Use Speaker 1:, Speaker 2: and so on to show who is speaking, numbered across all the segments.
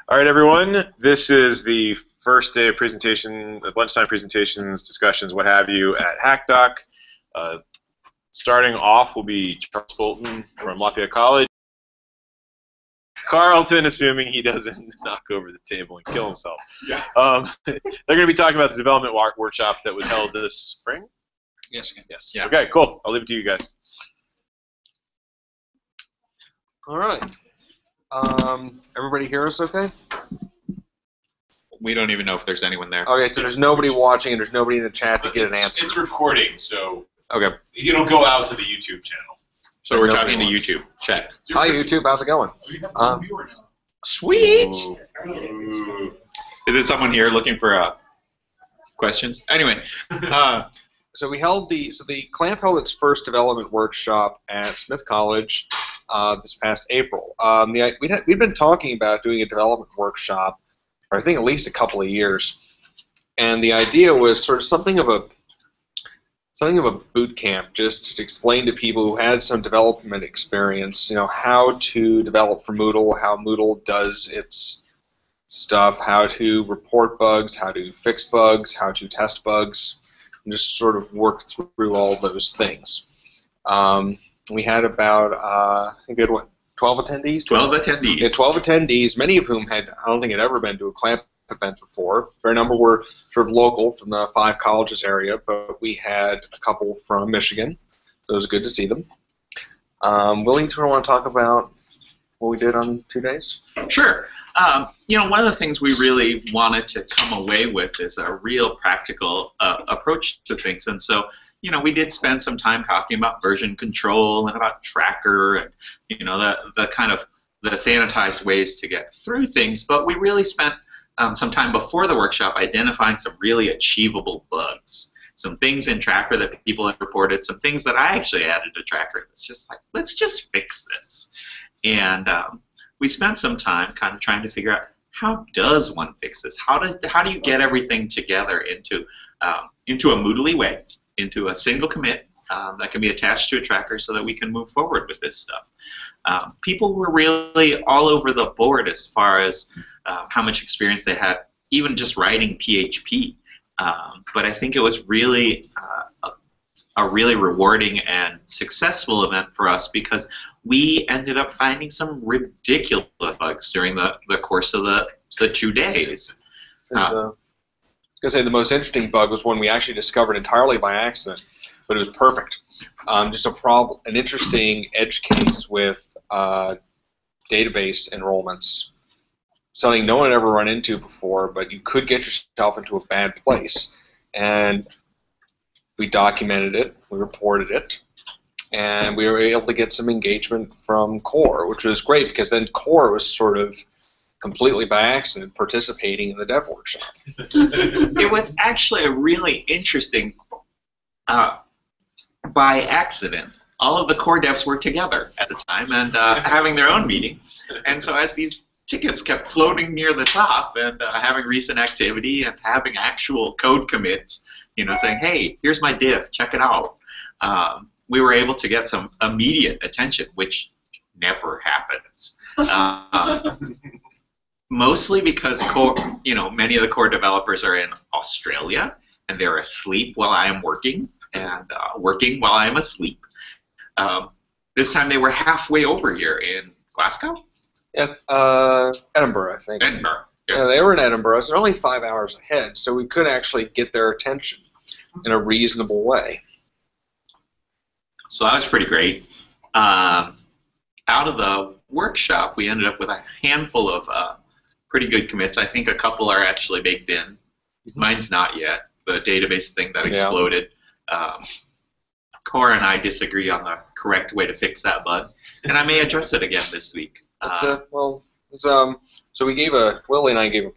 Speaker 1: All right, everyone. This is the first day of presentation, lunchtime presentations, discussions, what have you, at HackDoc. Starting off will be Charles Bolton from Lafayette College. Carlton, assuming he doesn't knock over the table and kill himself.
Speaker 2: Yeah.
Speaker 1: They're going to be talking about the development workshop that was held this spring.
Speaker 2: Yes.
Speaker 1: Yes.
Speaker 2: Yeah.
Speaker 1: Okay, cool. I'll leave it to you guys.
Speaker 3: All right. Everybody hear us okay?
Speaker 2: We don't even know if there's anyone there.
Speaker 3: Okay, so there's nobody watching and there's nobody in the chat to get an answer.
Speaker 4: It's recording, so
Speaker 3: Okay.
Speaker 4: it'll go out to the YouTube channel.
Speaker 2: So we're
Speaker 3: Nobody
Speaker 2: talking to
Speaker 3: wants.
Speaker 2: YouTube. Check.
Speaker 3: Hi, YouTube. How's it going?
Speaker 4: We have
Speaker 3: Um,
Speaker 4: a viewer now.
Speaker 2: Sweet.
Speaker 4: Ooh.
Speaker 2: Is it someone here looking for questions? Anyway,
Speaker 3: So the clamp held its first development workshop at Smith College this past April. We'd been talking about doing a development workshop for I think at least a couple of years, and the idea was sort of something of a boot camp, just to explain to people who had some development experience, how to develop for Moodle, how Moodle does its stuff, how to report bugs, how to fix bugs, how to test bugs, and just sort of work through all those things. We had about, I think we had, 12 attendees?
Speaker 2: 12 attendees.
Speaker 3: Yeah, 12 attendees, many of whom I don't think had ever been to a clamp event before. A fair number were sort of local from the 5 colleges area, but we had a couple from Michigan, so it was good to see them. Willie, do you want to talk about what we did on 2 days?
Speaker 2: Sure. One of the things we really wanted to come away with is a real practical approach to things. And so, we did spend some time talking about version control and about tracker and, the kind of the sanitized ways to get through things. But we really spent some time before the workshop identifying some really achievable bugs. Some things in Tracker that people have reported, some things that I actually added to Tracker. It's just like, let's just fix this. And we spent some time kind of trying to figure out, how does one fix this? How do you get everything together into a Moodle-y way, into a single commit that can be attached to a Tracker so that we can move forward with this stuff? People were really all over the board as far as how much experience they had, even just writing PHP. But I think it was really a really rewarding and successful event for us because we ended up finding some ridiculous bugs during the course of the 2 days.
Speaker 3: I was going to say the most interesting bug was one we actually discovered entirely by accident, but it was perfect. Just an interesting edge case with database enrollments. Something no one had ever run into before, but you could get yourself into a bad place. And we documented it, we reported it, and we were able to get some engagement from Core, which was great because then Core was sort of completely by accident participating in the dev workshop.
Speaker 2: It was actually a really interesting, by accident, all of the Core devs were together at the time and having their own meeting. And so as these tickets kept floating near the top and having recent activity and having actual code commits, saying, hey, here's my diff, check it out. We were able to get some immediate attention, which never happens. Mostly because many of the Core developers are in Australia and they're asleep while I am working and working while I am asleep. This time they were halfway over here in Glasgow?
Speaker 3: Yeah, Edinburgh, I think.
Speaker 2: Edinburgh.
Speaker 3: Yeah, they were in Edinburgh, so they're only 5 hours ahead, so we could actually get their attention in a reasonable way.
Speaker 2: So that was pretty great. Out of the workshop, we ended up with a handful of pretty good commits. I think a couple are actually baked in. Mine's not yet. The database thing that exploded. Core and I disagree on the correct way to fix that bug, and I may address it again this week.
Speaker 3: So we Willie and I gave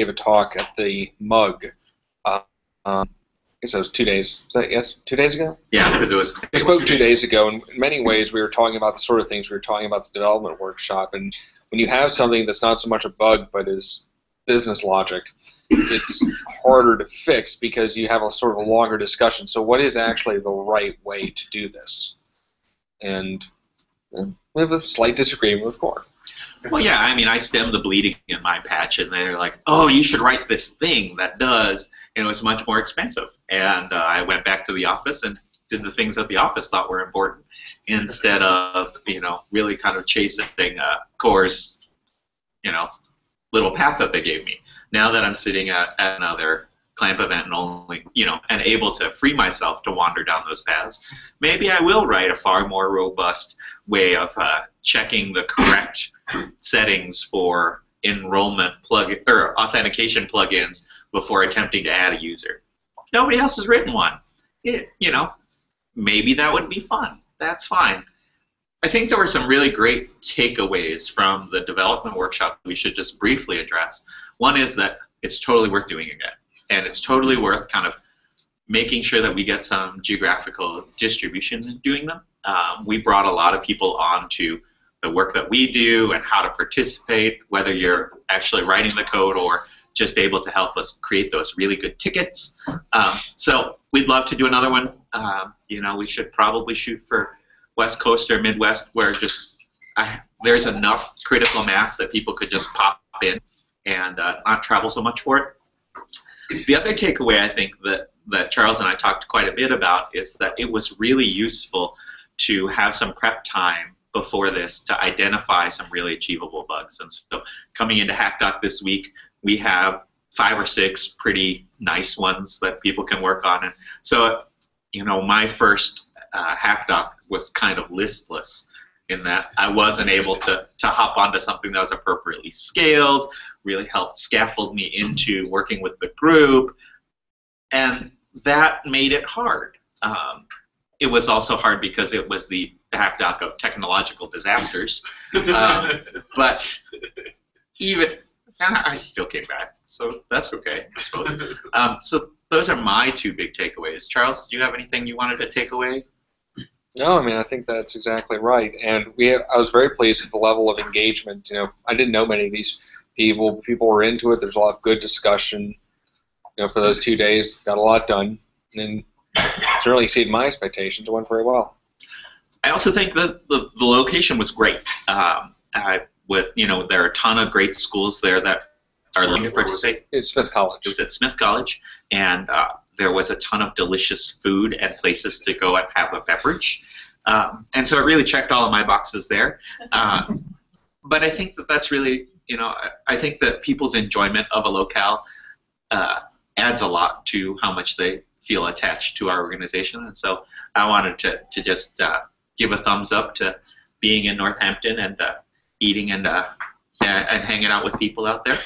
Speaker 3: a talk at the Mug. I guess that was 2 days. Was that, yes, 2 days ago?
Speaker 2: Yeah, because it was.
Speaker 3: We spoke 2 days ago, and in many ways we were talking about the sort of things we were talking about the development workshop. And when you have something that's not so much a bug but is business logic, it's harder to fix because you have a sort of a longer discussion. So what is actually the right way to do this? And we have a slight disagreement with Core.
Speaker 2: Well, yeah, I mean, I stemmed the bleeding in my patch, and they're like, "Oh, you should write this thing that does," and it was much more expensive. And I went back to the office and did the things that the office thought were important, instead of really kind of chasing Core's little path that they gave me. Now that I'm sitting at another clamp event and only and able to free myself to wander down those paths, maybe I will write a far more robust way of checking the correct settings for enrollment or authentication plugins before attempting to add a user. Nobody else has written one. Maybe that would be fun. That's fine. I think there were some really great takeaways from the development workshop we should just briefly address. One is that it's totally worth doing again. And it's totally worth kind of making sure that we get some geographical distribution in doing them. We brought a lot of people onto the work that we do and how to participate, whether you're actually writing the code or just able to help us create those really good tickets. So we'd love to do another one. We should probably shoot for West Coast or Midwest, where just there's enough critical mass that people could just pop in and not travel so much for it. The other takeaway I think that Charles and I talked quite a bit about is that it was really useful to have some prep time before this to identify some really achievable bugs. And so coming into HackDoc this week, we have 5 or 6 pretty nice ones that people can work on. And so, my first HackDoc was kind of listless in that I wasn't able to hop onto something that was appropriately scaled, really helped scaffold me into working with the group, and that made it hard. It was also hard because it was the HackDoc of technological disasters, but I still came back, so that's okay, I suppose. So those are my 2 big takeaways. Charles, did you have anything you wanted to take away?
Speaker 3: No, I mean, I think that's exactly right. And I was very pleased with the level of engagement. I didn't know many of these people. People were into it. There's a lot of good discussion. For those 2 days, got a lot done. And it really exceeded my expectations. It went very well.
Speaker 2: I also think that the location was great. There are a ton of great schools there that are looking to participate.
Speaker 3: It's Smith College.
Speaker 2: It was at Smith College, and there was a ton of delicious food and places to go and have a beverage. And so it really checked all of my boxes there. But I think that's really, I think that people's enjoyment of a locale adds a lot to how much they feel attached to our organization. And so I wanted to just give a thumbs up to being in Northampton and eating and hanging out with people out there.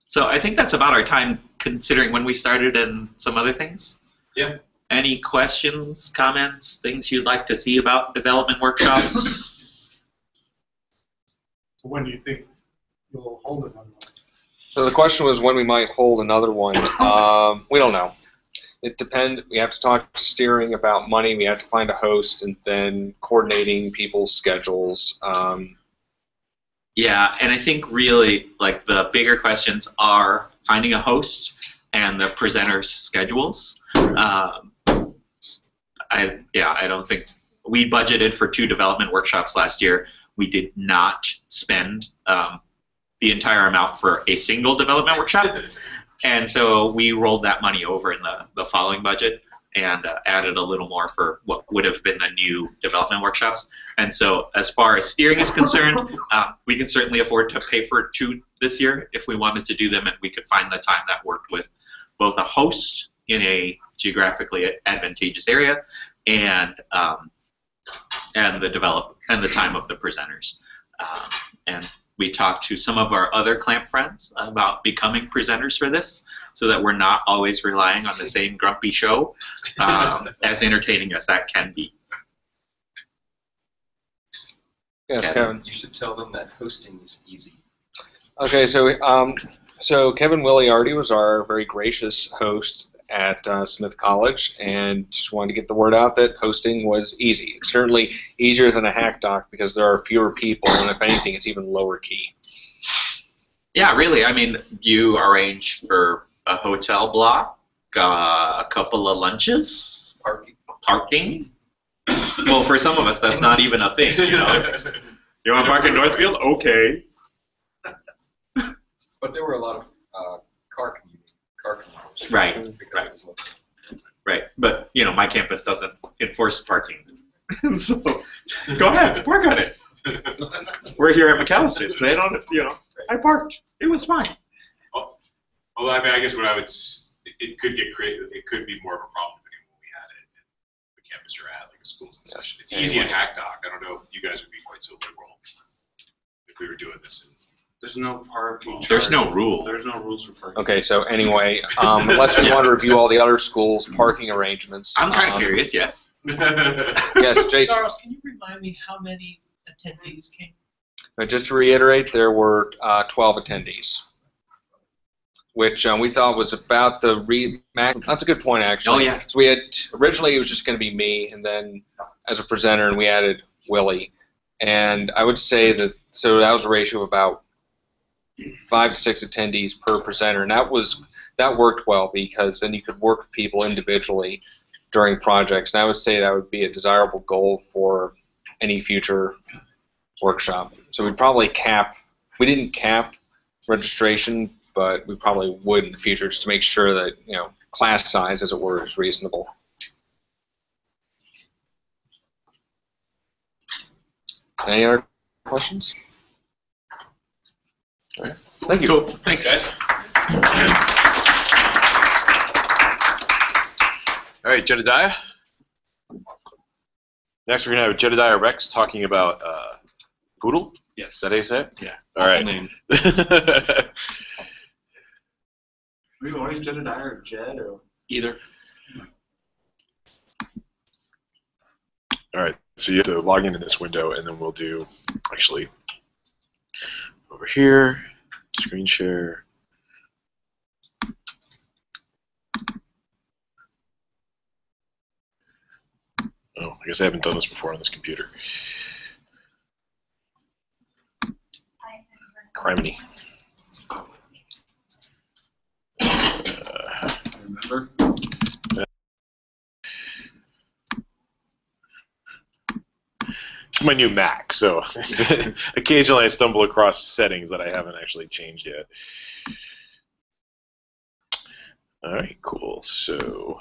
Speaker 2: So I think that's about our time, considering when we started and some other things.
Speaker 4: Yeah.
Speaker 2: Any questions, comments, things you'd like to see about development workshops?
Speaker 5: When do you think you'll hold another one?
Speaker 3: So the question was when we might hold another one. We don't know. It depends. We have to talk to steering about money. We have to find a host, and then coordinating people's schedules.
Speaker 2: Yeah, and I think really the bigger questions are finding a host and the presenters' schedules. I don't think we budgeted for 2 development workshops last year. We did not spend the entire amount for a single development workshop, and so we rolled that money over in the following budget and added a little more for what would have been the new development workshops. And so as far as steering is concerned, we can certainly afford to pay for 2 this year if we wanted to do them, and we could find the time that worked with both a host in a geographically advantageous area and the time of the presenters. And we talked to some of our other clamp friends about becoming presenters for this, so that we're not always relying on the same grumpy show, as entertaining as that can be.
Speaker 3: Yes, Kevin.
Speaker 6: You should tell them that hosting is easy.
Speaker 3: Okay, so Kevin Williardi was our very gracious host at Smith College, and just wanted to get the word out that hosting was easy. It's certainly easier than a HackDoc because there are fewer people, and if anything, it's even lower key.
Speaker 2: Yeah, really. I mean, you arrange for a hotel block, a couple of lunches, parking, Well, for some of us, that's not even a thing. You know, you want to park in Northfield? Okay.
Speaker 6: But there were a lot of car commuters.
Speaker 2: Right. Right. But you know, my campus doesn't enforce parking, and so go ahead, park on it. We're here at McAllister. They don't. You know, I parked. It was fine.
Speaker 4: Well, I mean, I guess what I would, it could get creative. It could be more of a problem than when we had it at the campus you're at, like a schools in session. It's easy at HackDoc. I don't know if you guys would be quite so liberal if we were doing this.
Speaker 7: There's no parking.
Speaker 2: There's no rule.
Speaker 7: There's no rules for parking.
Speaker 3: Okay, so anyway, unless we want to review all the other schools' parking arrangements.
Speaker 2: I'm kind of curious. Yes.
Speaker 3: Yes, Jason.
Speaker 8: Charles, can you remind me how many attendees came?
Speaker 3: Just to reiterate, there were 12 attendees, which we thought was about the max. That's a good point, actually.
Speaker 2: Oh, yeah.
Speaker 3: So we had originally it was just going to be me, and then as a presenter, and we added Willie, and I would say that that was a ratio of about 5 to 6 attendees per presenter, and that worked well because then you could work with people individually during projects, and I would say that would be a desirable goal for any future workshop. So we'd probably we didn't cap registration, but we probably would in the future just to make sure that, you know, class size, as it were, is reasonable. Any other questions? All right. Thank you.
Speaker 2: Cool. Thanks,
Speaker 4: guys.
Speaker 1: All right, Jedediah. Next, we're going to have Jedediah Rex talking about Moodle.
Speaker 7: Yes.
Speaker 1: Is that how you say it?
Speaker 7: Yeah.
Speaker 1: All right.
Speaker 7: Name. We always Jedediah or Jed or
Speaker 2: Either.
Speaker 1: All right, so you have to log into this window, and then we'll do, actually, over here, screen share. Oh, I guess I haven't done this before on this computer. Criminy.
Speaker 7: remember.
Speaker 1: It's my new Mac, so occasionally I stumble across settings that I haven't actually changed yet. All right, cool. So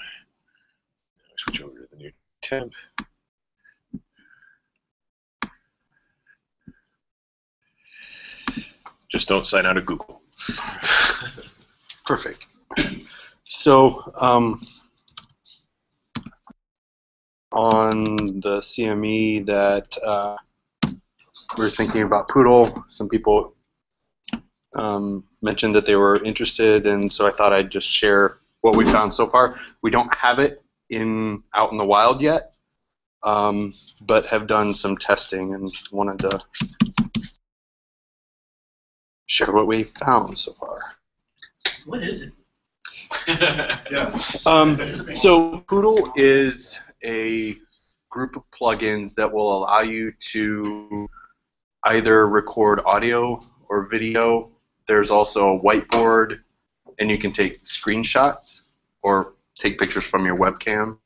Speaker 1: switch over to the new tab. Just don't sign out of Google.
Speaker 7: Perfect. So on the CME that we were thinking about Poodle, some people mentioned that they were interested, and so I thought I'd just share what we found so far. We don't have it out in the wild yet, but have done some testing and wanted to share what we found so far.
Speaker 8: What is it?
Speaker 5: Yeah.
Speaker 7: So Poodle is a group of plugins that will allow you to either record audio or video. There's also a whiteboard, and you can take screenshots or take pictures from your webcam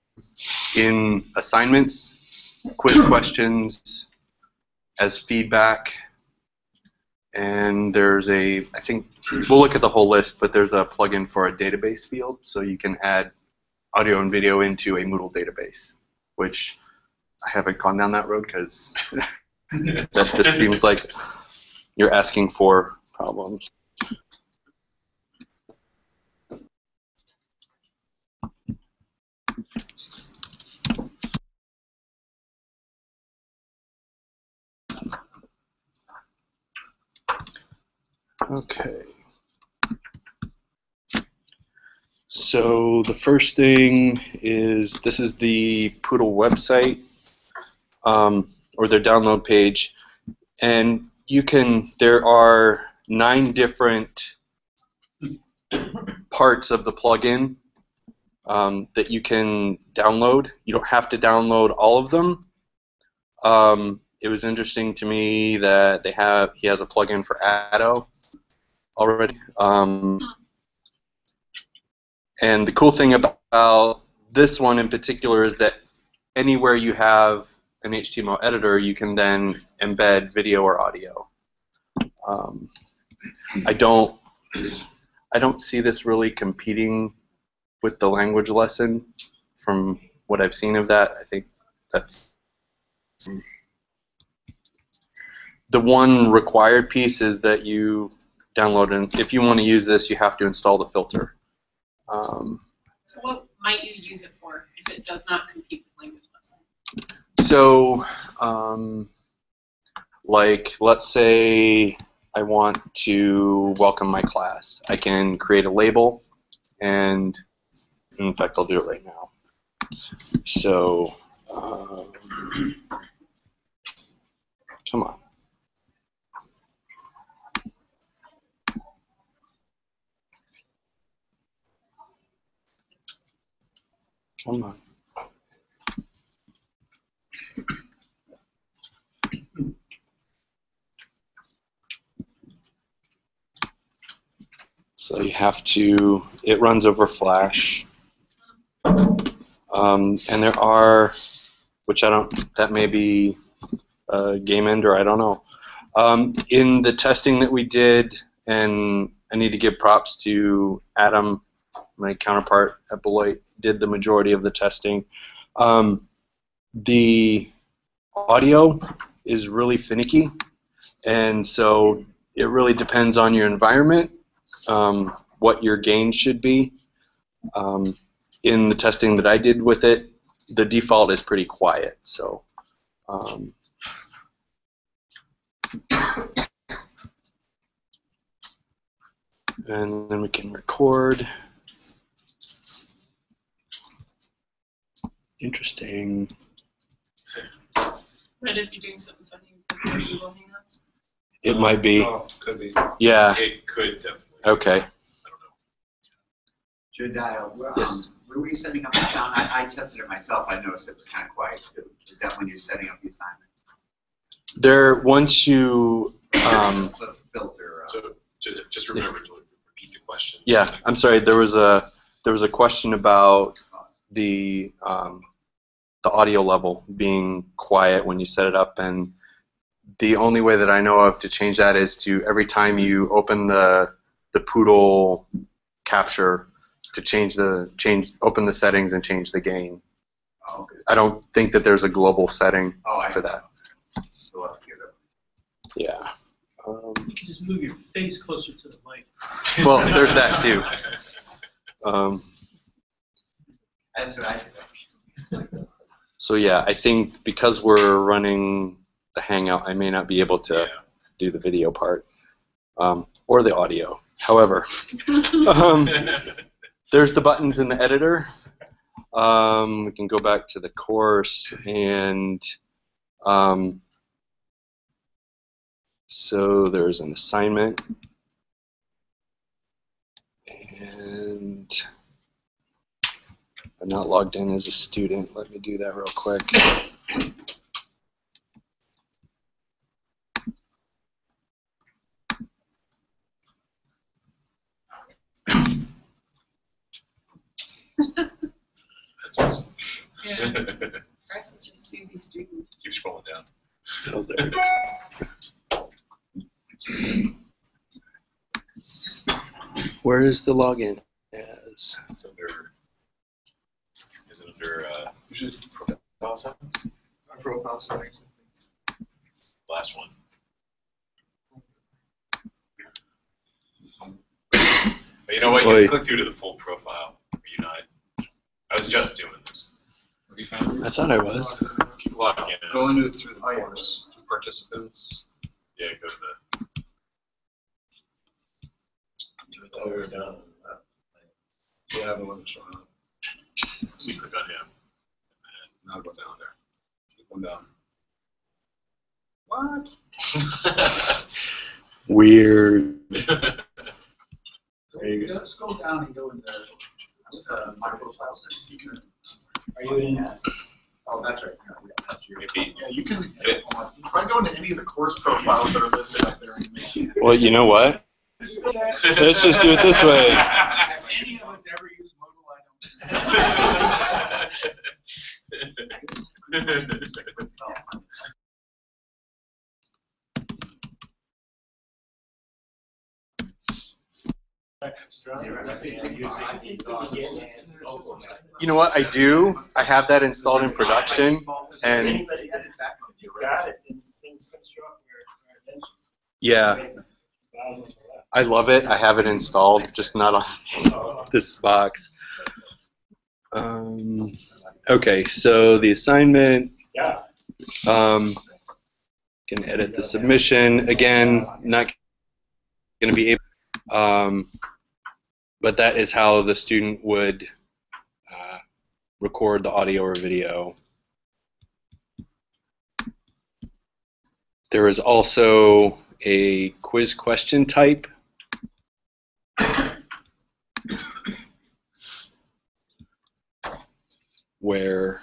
Speaker 7: in assignments, quiz questions, as feedback. And there's I think we'll look at the whole list, but there's a plugin for a database field, so you can add audio and video into a Moodle database, which I haven't gone down that road because that just seems like you're asking for problems. Okay. So the first thing is this is the Poodle website, or their download page, and there are 9 different parts of the plugin that you can download. You don't have to download all of them. It was interesting to me that he has a plugin for Addo already. And the cool thing about this one in particular is that anywhere you have an HTML editor, you can then embed video or audio. I don't see this really competing with the language lesson. From what I've seen of that, I think that's the one required piece is that you download, and if you want to use this, you have to install the filter.
Speaker 9: So what might you use it for if it does not compete with language lesson?
Speaker 7: So, like, let's say I want to welcome my class. I can create a label, and in fact, I'll do it right now. So, come on. Come on. So you have to, it runs over Flash. And there are, which I don't, that may be a game ender, I don't know. In the testing that we did, and I need to give props to Adam, my counterpart at Beloit, did the majority of the testing. The audio is really finicky, and so it really depends on your environment, what your gain should be. In the testing that I did with it, the default is pretty quiet. So, and then we can record. Interesting.
Speaker 9: Might it be doing something funny because of Google Hangouts?
Speaker 7: It might be.
Speaker 3: Oh, could be.
Speaker 7: Yeah.
Speaker 1: It could definitely.
Speaker 7: Okay.
Speaker 1: I don't know.
Speaker 10: Should
Speaker 7: Yes.
Speaker 10: were we setting up the sound? I tested it myself. I noticed it was kind of quiet too. Is that when you're setting up the assignment?
Speaker 7: There, once you.
Speaker 10: Filter.
Speaker 1: So just remember to repeat the question.
Speaker 7: Yeah, I'm sorry. There was a question about the audio level being quiet when you set it up, and the only way that I know of to change that is to every time you open the Moodle capture to open the settings and change the gain.
Speaker 10: Oh, okay.
Speaker 7: I don't think that there's a global setting for that.
Speaker 10: So let's get it.
Speaker 7: Yeah.
Speaker 8: You can just move your face closer to the mic.
Speaker 7: Well, there's that too.
Speaker 10: That's what I think.
Speaker 7: So yeah, I think because we're running the Hangout, I may not be able to do the video part or the audio. However, there's the buttons in the editor. We can go back to the course, and so there's an assignment, and I'm not logged in as a student. Let me do that real quick.
Speaker 1: That's awesome.
Speaker 9: Yeah. Bryce is just Susie student.
Speaker 1: Keep scrolling down.
Speaker 7: Oh, there. Where is the login? As
Speaker 1: It's under. Is it under profile settings?
Speaker 3: Profile settings.
Speaker 1: Last one. But you know what? You have to click through to the full profile. Are you not? I was just doing this.
Speaker 7: I thought I was.
Speaker 1: Keep logging in.
Speaker 3: Go into it through the course, through participants.
Speaker 1: Yeah, go to the.
Speaker 3: Yeah, the one that's showing up.
Speaker 1: So you click on him.
Speaker 3: Now it goes down there. Keep one down.
Speaker 1: What?
Speaker 7: Weird.
Speaker 3: There you go.
Speaker 10: Let's go down and go into my profile section.
Speaker 5: Are you in?
Speaker 10: Oh, that's right.
Speaker 1: Maybe.
Speaker 5: Yeah, you can try going to any of the course profiles that are listed up there.
Speaker 7: Well, you know what? Let's just do it this way.
Speaker 10: Have any of us ever used Moodle? I don't.
Speaker 7: You know what? I do. I have that installed in production, and yeah, I love it. I have it installed, just not on this box. Okay, so the assignment. Can edit the submission again. Not going to be able. But that is how the student would record the audio or video. There is also a quiz question type. Where,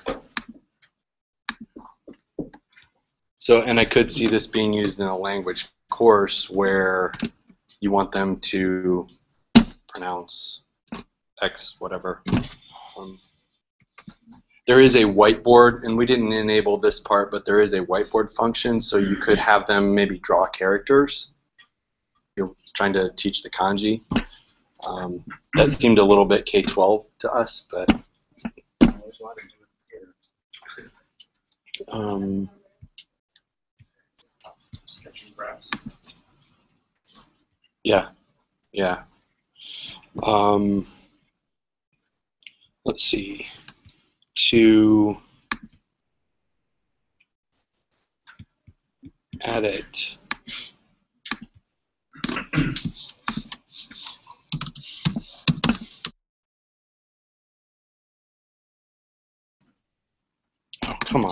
Speaker 7: so, and I could see this being used in a language course where you want them to pronounce X, whatever. There is a whiteboard, and we didn't enable this part, but there is a whiteboard function, so you could have them maybe draw characters. You're trying to teach the kanji. That seemed a little bit K-12 to us, but yeah, yeah. Let's see. To edit. Oh, come on.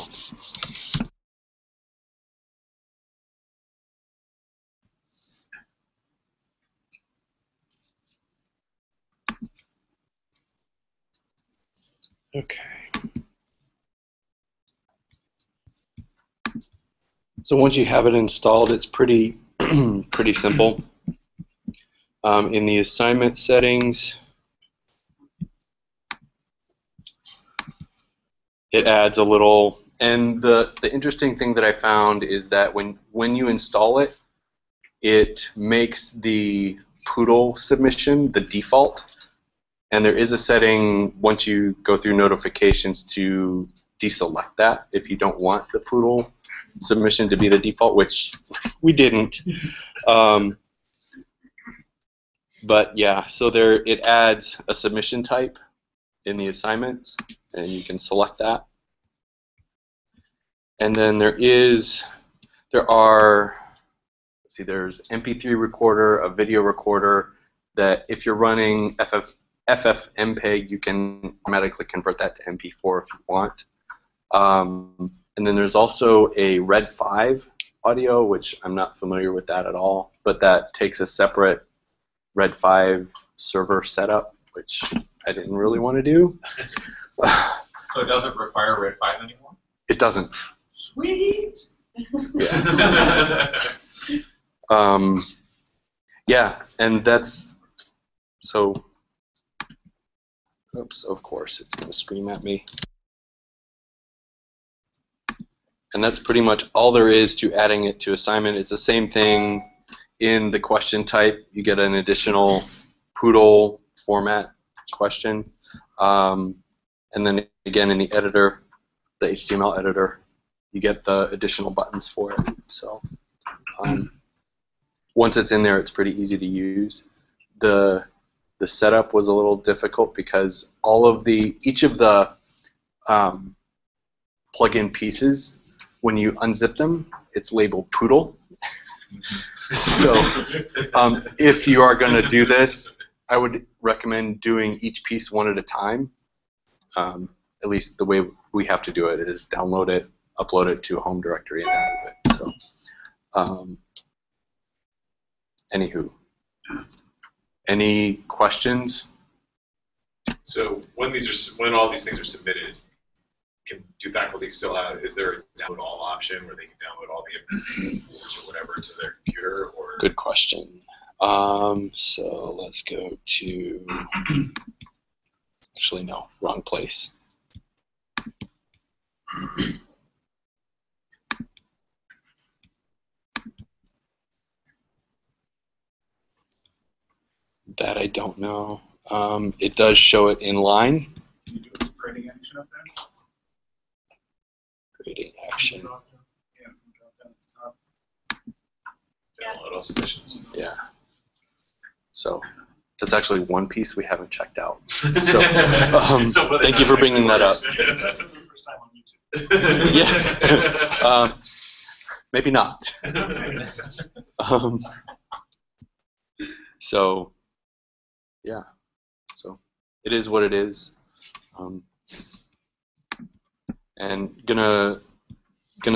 Speaker 7: Okay. So once you have it installed, it's pretty pretty simple. In the assignment settings, it adds a little, and the interesting thing that I found is that when you install it, it makes the Moodle submission the default, and there is a setting once you go through notifications to deselect that if you don't want the Moodle submission to be the default, which we didn't. But yeah, so there it adds a submission type in the assignments, and you can select that. And then there are, let's see, there's MP3 recorder, a video recorder, that if you're running FFmpeg, you can automatically convert that to MP4 if you want. And then there's also a Red 5 audio, which I'm not familiar with that at all, but that takes a separate Red 5 server setup, which I didn't really want to do.
Speaker 11: So it doesn't require Red 5 anymore?
Speaker 7: It doesn't.
Speaker 11: Sweet!
Speaker 7: Yeah. Yeah, and that's, so, oops, of course, it's going to scream at me. And that's pretty much all there is to adding it to assignment. It's the same thing in the question type. You get an additional Moodle format question. And then again in the editor, the HTML editor, you get the additional buttons for it. So once it's in there, it's pretty easy to use. The setup was a little difficult because each of the plug-in pieces, when you unzip them, it's labeled Moodle. So if you are going to do this, I would recommend doing each piece one at a time. At least the way we have to do it is download it, upload it to a home directory, and then move it. So, anywho, any questions?
Speaker 4: So when all these things are submitted, do faculty still have? Is there a download all option where they can download all the MP4s or whatever to their computer? Or
Speaker 7: good question. So let's go to. Actually, no, wrong place. That I don't know. It does show it in line.
Speaker 5: Can you do a grading action up there?
Speaker 7: Grading action.
Speaker 5: Yeah, drop down at the top.
Speaker 1: Download all submissions.
Speaker 7: Yeah. So that's actually one piece we haven't checked out. So thank you for bringing that up.
Speaker 5: You can test it for the first time on YouTube.
Speaker 7: Yeah. Maybe not. So, yeah. So it is what it is. And gonna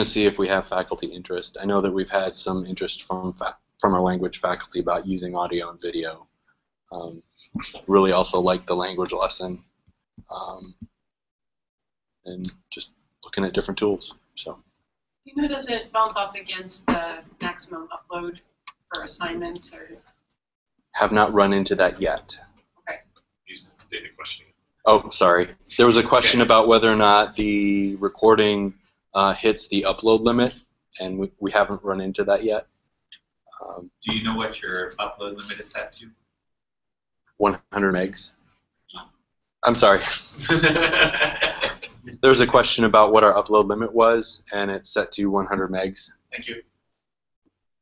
Speaker 7: see if we have faculty interest. I know that we've had some interest from our language faculty about using audio and video. Really also like the language lesson, and just looking at different tools. So.
Speaker 9: You know, does it bump up against the maximum upload for assignments or?
Speaker 7: Have not run into that yet.
Speaker 9: Okay.
Speaker 1: Use the question.
Speaker 7: Oh, sorry. There was a question about whether or not the recording hits the upload limit, and we haven't run into that yet.
Speaker 2: Do you know what your upload limit is set to?
Speaker 7: 100 megs. I'm sorry. There was a question about what our upload limit was, and it's set to 100 megs.
Speaker 2: Thank you.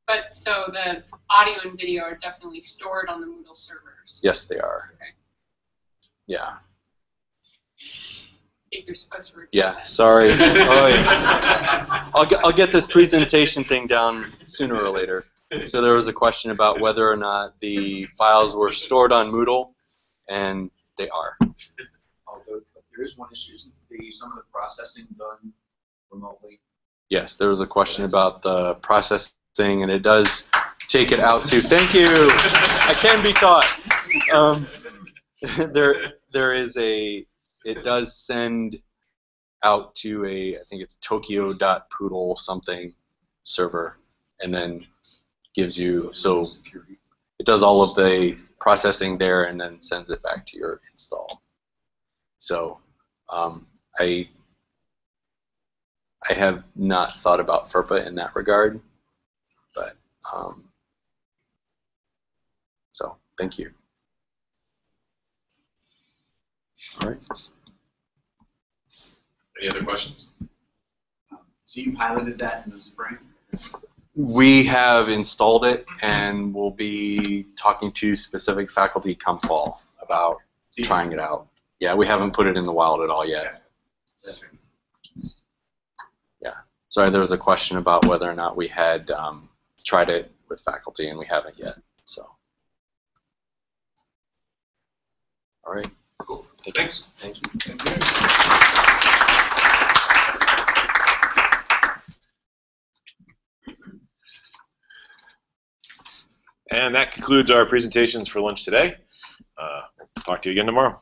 Speaker 9: But so the audio and video are definitely stored on the Moodle servers.
Speaker 7: Yes, they are.
Speaker 9: Okay.
Speaker 7: Yeah.
Speaker 9: I think you're supposed to record
Speaker 7: Yeah.
Speaker 9: that.
Speaker 7: Sorry. Oh, yeah. I'll get this presentation thing down sooner or later. So there was a question about whether or not the files were stored on Moodle, and they are.
Speaker 6: Although there is one issue, isn't some of the processing done remotely?
Speaker 7: Yes, there was a question about the processing, and it does take it out to. Thank you. I can be taught. There is a. It does send out to I think it's Tokyo.poodle something server, and then gives you, so it does all of the processing there and then sends it back to your install. So I have not thought about FERPA in that regard, but so thank you. All right.
Speaker 1: Any other questions?
Speaker 10: So you piloted that in the spring?
Speaker 7: We have installed it, and we'll be talking to specific faculty come fall about trying it out. Yeah, we haven't put it in the wild at all yet. Yeah. Sorry, there was a question about whether or not we had tried it with faculty, and we haven't yet. So. All right.
Speaker 1: Cool.
Speaker 7: Thanks. Thank you.
Speaker 1: Thank you. And that concludes our presentations for lunch today. We'll talk to you again tomorrow.